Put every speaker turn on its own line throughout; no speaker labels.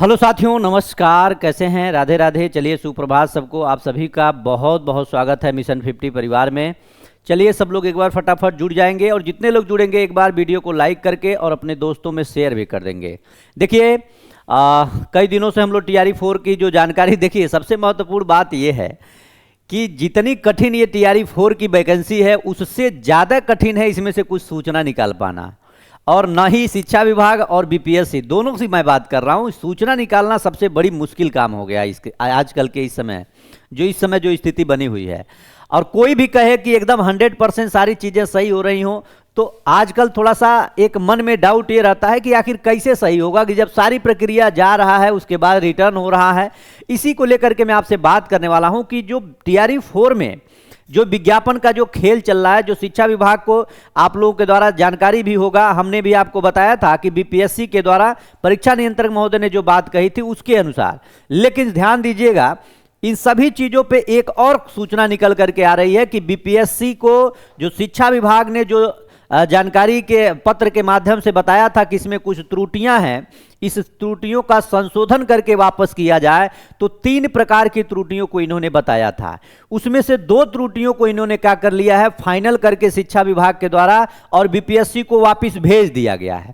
Hello साथियों, नमस्कार। कैसे हैं? राधे राधे। चलिए, सुप्रभात सबको। आप सभी का बहुत बहुत स्वागत है मिशन 50 परिवार में। चलिए, सब लोग एक बार फटाफट जुड़ जाएंगे और जितने लोग जुड़ेंगे एक बार वीडियो को लाइक करके और अपने दोस्तों में शेयर भी कर देंगे। देखिए, कई दिनों से हम लोग TRE 4 की जो जानकारी देखिए, सबसे महत्वपूर्ण बात यह है कि जितनी कठिन ये TRE 4 की वैकेंसी है, उससे ज़्यादा कठिन है इसमें से कुछ सूचना निकाल पाना। और न ही शिक्षा विभाग और BPSC दोनों से मैं बात कर रहा हूँ, सूचना निकालना सबसे बड़ी मुश्किल काम हो गया इसके आजकल के इस समय जो स्थिति बनी हुई है। और कोई भी कहे कि एकदम 100% सारी चीज़ें सही हो रही हों, तो आजकल थोड़ा सा एक मन में डाउट ये रहता है कि आखिर कैसे सही होगा कि जब सारी प्रक्रिया जा रहा है उसके बाद रिटर्न हो रहा है। इसी को लेकर के मैं आपसे बात करने वाला हूँ कि जो TRE 4 में जो विज्ञापन का जो खेल चल रहा है, जो शिक्षा विभाग को आप लोगों के द्वारा जानकारी भी होगा, हमने भी आपको बताया था कि BPSC के द्वारा परीक्षा नियंत्रक महोदय ने जो बात कही थी उसके अनुसार। लेकिन ध्यान दीजिएगा, इन सभी चीज़ों पे एक और सूचना निकल करके आ रही है कि BPSC को जो शिक्षा विभाग ने जो जानकारी के पत्र के माध्यम से बताया था कि इसमें कुछ त्रुटियां हैं, इस त्रुटियों का संशोधन करके वापस किया जाए। तो 3 प्रकार की त्रुटियों को इन्होंने बताया था। उसमें से 2 त्रुटियों को इन्होंने क्या कर लिया है, फाइनल करके शिक्षा विभाग के द्वारा और BPSC को वापस भेज दिया गया है।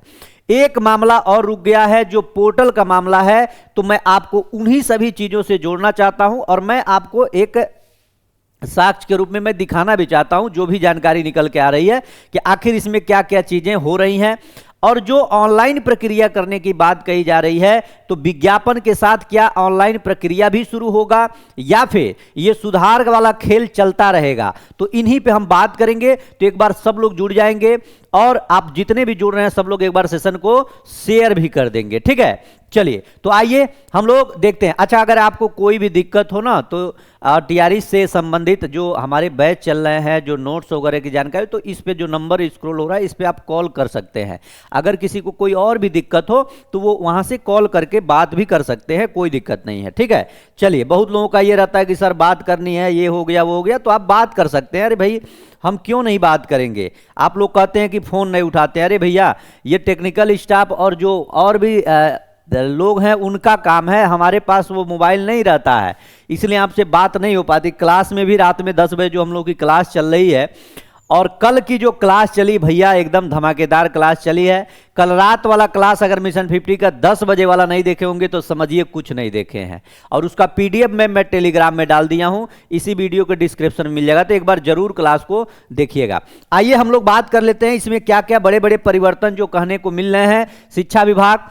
एक मामला और रुक गया है जो पोर्टल का मामला है। तो मैं आपको उन्हीं सभी चीज़ों से जोड़ना चाहता हूं और मैं आपको एक साक्ष्य के रूप में मैं दिखाना भी चाहता हूं जो भी जानकारी निकल के आ रही है कि आखिर इसमें क्या क्या चीजें हो रही हैं। और जो ऑनलाइन प्रक्रिया करने की बात कही जा रही है, तो विज्ञापन के साथ क्या ऑनलाइन प्रक्रिया भी शुरू होगा या फिर ये सुधार वाला खेल चलता रहेगा, तो इन्हीं पे हम बात करेंगे। तो एक बार सब लोग जुड़ जाएंगे और आप जितने भी जुड़ रहे हैं सब लोग एक बार सेशन को शेयर भी कर देंगे, ठीक है। चलिए, तो आइए हम लोग देखते हैं। अच्छा, अगर आपको कोई भी दिक्कत हो ना, तो TRE से संबंधित जो हमारे बैच चल रहे हैं, जो नोट्स वगैरह की जानकारी, तो इस पे जो नंबर स्क्रॉल हो रहा है इस पे आप कॉल कर सकते हैं। अगर किसी को कोई और भी दिक्कत हो तो वो वहां से कॉल करके बात भी कर सकते हैं, कोई दिक्कत नहीं है, ठीक है। चलिए, बहुत लोगों का ये रहता है कि सर बात करनी है, ये हो गया वो हो गया, तो आप बात कर सकते हैं। अरे भाई, हम क्यों नहीं बात करेंगे। आप लोग कहते हैं कि फोन नहीं उठाते हैं। अरे भैया, ये टेक्निकल स्टाफ और जो और भी लोग हैं उनका काम है, हमारे पास वो मोबाइल नहीं रहता है, इसलिए आपसे बात नहीं हो पाती। क्लास में भी रात में 10 बजे जो हम लोग की क्लास चल रही है, और कल की जो क्लास चली भैया, एकदम धमाकेदार क्लास चली है। कल रात वाला क्लास अगर मिशन 50 का 10 बजे वाला नहीं देखे होंगे तो समझिए कुछ नहीं देखे हैं। और उसका PDF में मैं टेलीग्राम में डाल दिया हूं, इसी वीडियो के डिस्क्रिप्शन में मिल जाएगा, तो एक बार जरूर क्लास को देखिएगा। आइए हम लोग बात कर लेते हैं इसमें क्या क्या बड़े बड़े परिवर्तन जो कहने को मिल रहे हैं शिक्षा विभाग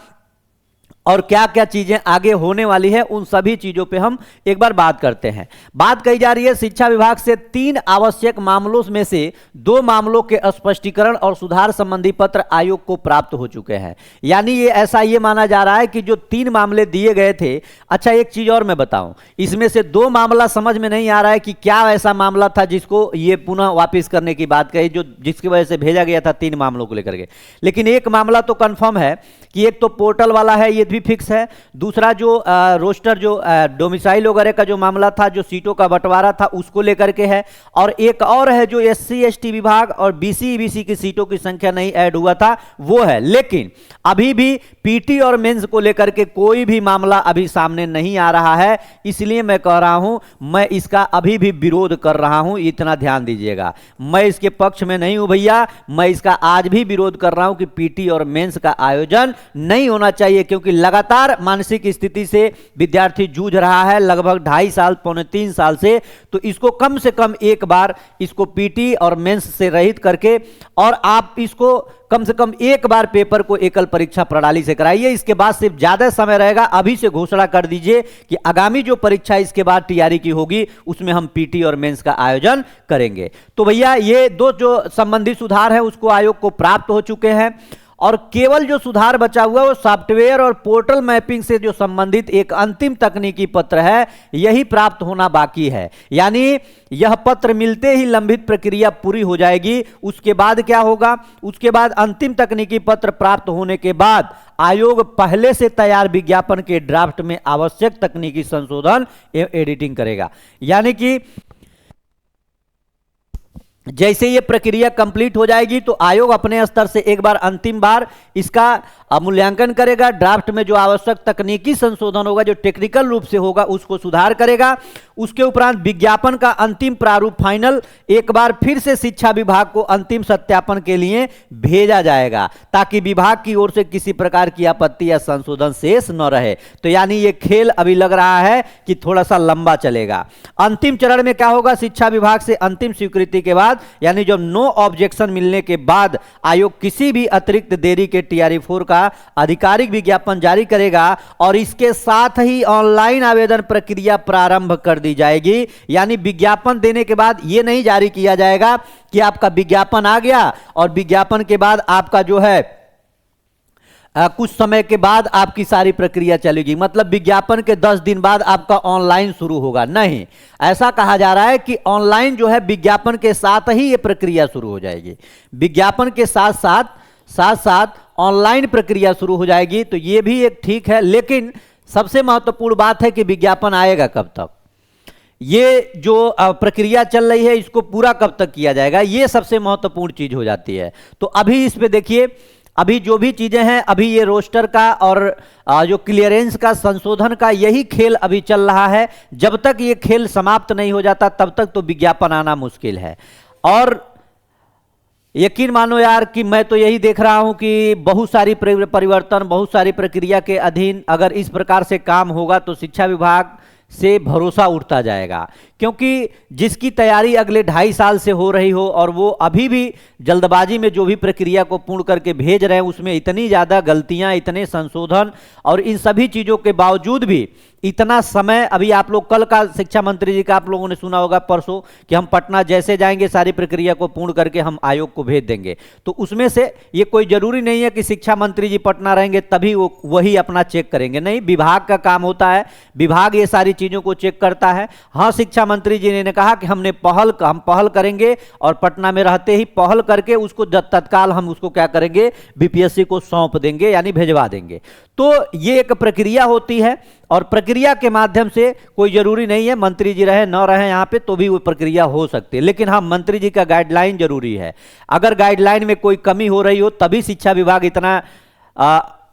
और क्या क्या चीजें आगे होने वाली है, उन सभी चीजों पे हम एक बार बात करते हैं। बात कही जा रही है शिक्षा विभाग से 3 आवश्यक मामलों में से 2 मामलों के स्पष्टीकरण और सुधार संबंधी पत्र आयोग को प्राप्त हो चुके हैं। यानी ये माना जा रहा है कि जो 3 मामले दिए गए थे। अच्छा, एक चीज और मैं बताऊं, इसमें से 2 मामला समझ में नहीं आ रहा है कि क्या ऐसा मामला था जिसको ये पुनः वापिस करने की बात कही, जो जिसकी वजह से भेजा गया था 3 मामलों को लेकर के। लेकिन एक मामला तो कंफर्म है कि एक तो पोर्टल वाला है, ये भी फिक्स है। दूसरा जो रोस्टर जो डोमिसाइल वगैरह का जो मामला था, जो सीटों का बंटवारा था, उसको लेकर के है। और एक और है जो SC ST विभाग और BC EBC की सीटों की संख्या नहीं ऐड हुआ था, वो है। लेकिन अभी भी PT और मेंस को लेकर के कोई भी मामला अभी सामने नहीं आ रहा है, इसलिए मैं कह रहा हूं, मैं इसका अभी भी विरोध कर रहा हूं, इतना ध्यान दीजिएगा। मैं इसके पक्ष में नहीं हूं भैया, मैं इसका आज भी विरोध कर रहा हूं कि PT और मेंस का आयोजन नहीं होना चाहिए, क्योंकि लगातार मानसिक स्थिति से विद्यार्थी जूझ रहा है, लगभग 2.5 साल पौने 3 साल से। तो इसको कम से कम एक बार इसको PT और मेंस से रहित करके, और आप इसको कम से कम एक बार पेपर को एकल परीक्षा प्रणाली से कराइए। इसके बाद सिर्फ ज्यादा समय रहेगा, अभी से घोषणा कर दीजिए कि आगामी जो परीक्षा इसके बाद TRE की होगी उसमें हम PT और मेंस का आयोजन करेंगे। तो भैया, ये 2 जो संबंधित सुधार है उसको आयोग को प्राप्त हो चुके हैं। और केवल जो सुधार बचा हुआ है वो सॉफ्टवेयर और पोर्टल मैपिंग से जो संबंधित एक अंतिम तकनीकी पत्र है, यही प्राप्त होना बाकी है। यानी यह पत्र मिलते ही लंबित प्रक्रिया पूरी हो जाएगी। उसके बाद क्या होगा, उसके बाद अंतिम तकनीकी पत्र प्राप्त होने के बाद आयोग पहले से तैयार विज्ञापन के ड्राफ्ट में आवश्यक तकनीकी संशोधन एवं एडिटिंग करेगा। यानी कि जैसे ये प्रक्रिया कंप्लीट हो जाएगी तो आयोग अपने स्तर से एक बार अंतिम बार इसका मूल्यांकन करेगा। ड्राफ्ट में जो आवश्यक तकनीकी संशोधन होगा, जो टेक्निकल रूप से होगा, उसको सुधार करेगा। उसके उपरांत विज्ञापन का अंतिम प्रारूप फाइनल एक बार फिर से शिक्षा विभाग को अंतिम सत्यापन के लिए भेजा जाएगा, ताकि विभाग की ओर से किसी प्रकार की आपत्ति या संशोधन शेष न रहे। तो यानी ये खेल अभी लग रहा है कि थोड़ा सा लंबा चलेगा। अंतिम चरण में क्या होगा, शिक्षा विभाग से अंतिम स्वीकृति के बाद, यानी जब नो ऑब्जेक्शन मिलने के बाद आयोग किसी भी अतिरिक्त देरी के टीआरई 4 का आधिकारिक विज्ञापन जारी करेगा और इसके साथ ही ऑनलाइन आवेदन प्रक्रिया प्रारंभ कर दी जाएगी। यानी विज्ञापन देने के बाद यह नहीं जारी किया जाएगा कि आपका विज्ञापन आ गया और विज्ञापन के बाद आपका जो है कुछ समय के बाद आपकी सारी प्रक्रिया चलेगी, मतलब विज्ञापन के 10 दिन बाद आपका ऑनलाइन शुरू होगा। नहीं, ऐसा कहा जा रहा है कि ऑनलाइन जो है विज्ञापन के साथ ही ये प्रक्रिया शुरू हो जाएगी। विज्ञापन के साथ साथ ऑनलाइन प्रक्रिया शुरू हो जाएगी। तो ये भी एक ठीक है, लेकिन सबसे महत्वपूर्ण बात है कि विज्ञापन आएगा कब तक, ये जो प्रक्रिया चल रही है इसको पूरा कब तक किया जाएगा, ये सबसे महत्वपूर्ण चीज हो जाती है। तो अभी इस पे देखिए, अभी जो भी चीजें हैं, अभी ये रोस्टर का और जो क्लियरेंस का, संशोधन का, यही खेल अभी चल रहा है। जब तक ये खेल समाप्त नहीं हो जाता तब तक तो विज्ञापन आना मुश्किल है। और यकीन मानो यार कि मैं तो यही देख रहा हूं कि बहुत सारी परिवर्तन, बहुत सारी प्रक्रिया के अधीन अगर इस प्रकार से काम होगा तो शिक्षा विभाग से भरोसा उठता जाएगा। क्योंकि जिसकी तैयारी अगले 2.5 साल से हो रही हो और वो अभी भी जल्दबाजी में जो भी प्रक्रिया को पूर्ण करके भेज रहे हैं, उसमें इतनी ज़्यादा गलतियां, इतने संशोधन और इन सभी चीज़ों के बावजूद भी इतना समय, अभी आप लोग कल का शिक्षा मंत्री जी का आप लोगों ने सुना होगा परसों कि हम पटना जैसे जाएंगे सारी प्रक्रिया को पूर्ण करके हम आयोग को भेज देंगे। तो उसमें से ये कोई जरूरी नहीं है कि शिक्षा मंत्री जी पटना रहेंगे तभी वो वही अपना चेक करेंगे। नहीं, विभाग का काम होता है, विभाग ये सारी चीज़ों को चेक करता है। हाँ, शिक्षा मंत्री जी ने कहा कि हम पहल करेंगे और पटना में रहते ही पहल करके उसको तत्काल हम उसको क्या करेंगे, बीपीएससी को सौंप देंगे, यानी भेजवा देंगे। तो ये एक प्रक्रिया होती है और प्रक्रिया के माध्यम से कोई जरूरी नहीं है मंत्री जी रहे न रहे यहाँ पे तो भी वो प्रक्रिया हो सकती है। लेकिन हाँ, मंत्री जी का गाइडलाइन जरूरी है। अगर गाइडलाइन में कोई कमी हो रही हो तभी शिक्षा विभाग इतना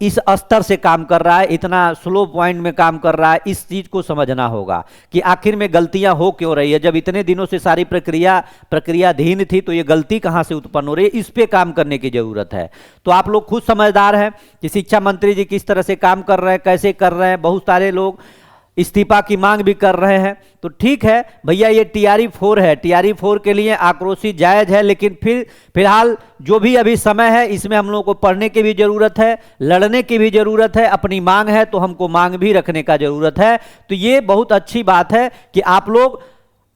इस स्तर से काम कर रहा है, इतना स्लो पॉइंट में काम कर रहा है। इस चीज को समझना होगा कि आखिर में गलतियां हो क्यों रही है। जब इतने दिनों से सारी प्रक्रियाधीन थी तो ये गलती कहां से उत्पन्न हो रही है, इस पे काम करने की जरूरत है। तो आप लोग खुद समझदार हैं कि शिक्षा मंत्री जी किस तरह से काम कर रहे हैं, कैसे कर रहे हैं। बहुत सारे लोग इस्तीफा की मांग भी कर रहे हैं। तो ठीक है भैया, ये टीआरई 4 है, टीआरई 4 के लिए आक्रोशित जायज है, लेकिन फिलहाल जो भी अभी समय है इसमें हम लोगों को पढ़ने की भी जरूरत है, लड़ने की भी जरूरत है। अपनी मांग है तो हमको मांग भी रखने का जरूरत है। तो ये बहुत अच्छी बात है कि आप लोग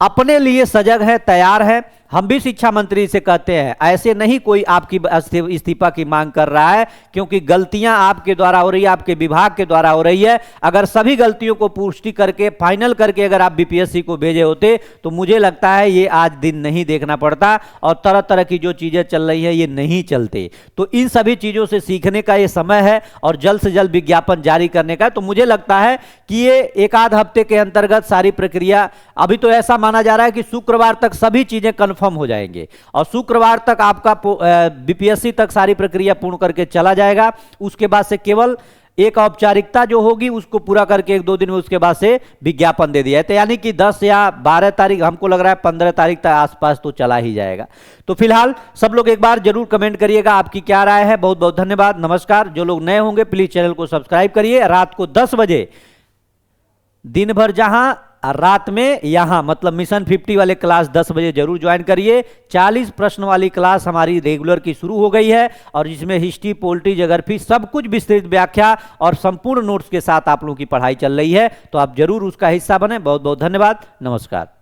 अपने लिए सजग है, तैयार है। हम भी शिक्षा मंत्री से कहते हैं ऐसे नहीं कोई आपकी इस्तीफा की मांग कर रहा है, क्योंकि गलतियां आपके द्वारा हो रही है, आपके विभाग के द्वारा हो रही है। अगर सभी गलतियों को पुष्टि करके फाइनल करके अगर आप बीपीएससी को भेजे होते तो मुझे लगता है ये आज दिन नहीं देखना पड़ता और तरह तरह की जो चीजें चल रही है ये नहीं चलते। तो इन सभी चीजों से सीखने का ये समय है और जल्द से जल्द विज्ञापन जारी करने का। तो मुझे लगता है कि ये एक आध हफ्ते के अंतर्गत सारी प्रक्रिया, अभी तो ऐसा माना जा रहा है कि शुक्रवार तक सभी चीजें कंफर्म हो जाएंगे और शुक्रवार तक आपका बीपीएससी तक सारी प्रक्रिया पूर्ण करके चला जाएगा। उसके बाद से केवल एक औपचारिकता जो होगी उसको पूरा करके 1-2 दिन में उसके बाद से विज्ञापन दे दिया है। तो यानी कि 10 या 12 तारीख, हमको लग रहा है 15 तारीख तक आसपास तो चला ही जाएगा। तो फिलहाल सब लोग एक बार जरूर कमेंट करिएगा आपकी क्या राय है। बहुत बहुत धन्यवाद, नमस्कार। जो लोग नए होंगे प्लीज चैनल को सब्सक्राइब करिए। रात को 10 बजे दिन भर जहां रात में यहां, मतलब मिशन 50 वाले क्लास 10 बजे जरूर ज्वाइन करिए। 40 प्रश्न वाली क्लास हमारी रेगुलर की शुरू हो गई है और जिसमें हिस्ट्री, पॉलिटी, ज्योग्राफी सब कुछ विस्तृत व्याख्या और संपूर्ण नोट्स के साथ आप लोगों की पढ़ाई चल रही है। तो आप जरूर उसका हिस्सा बने। बहुत बहुत धन्यवाद, नमस्कार।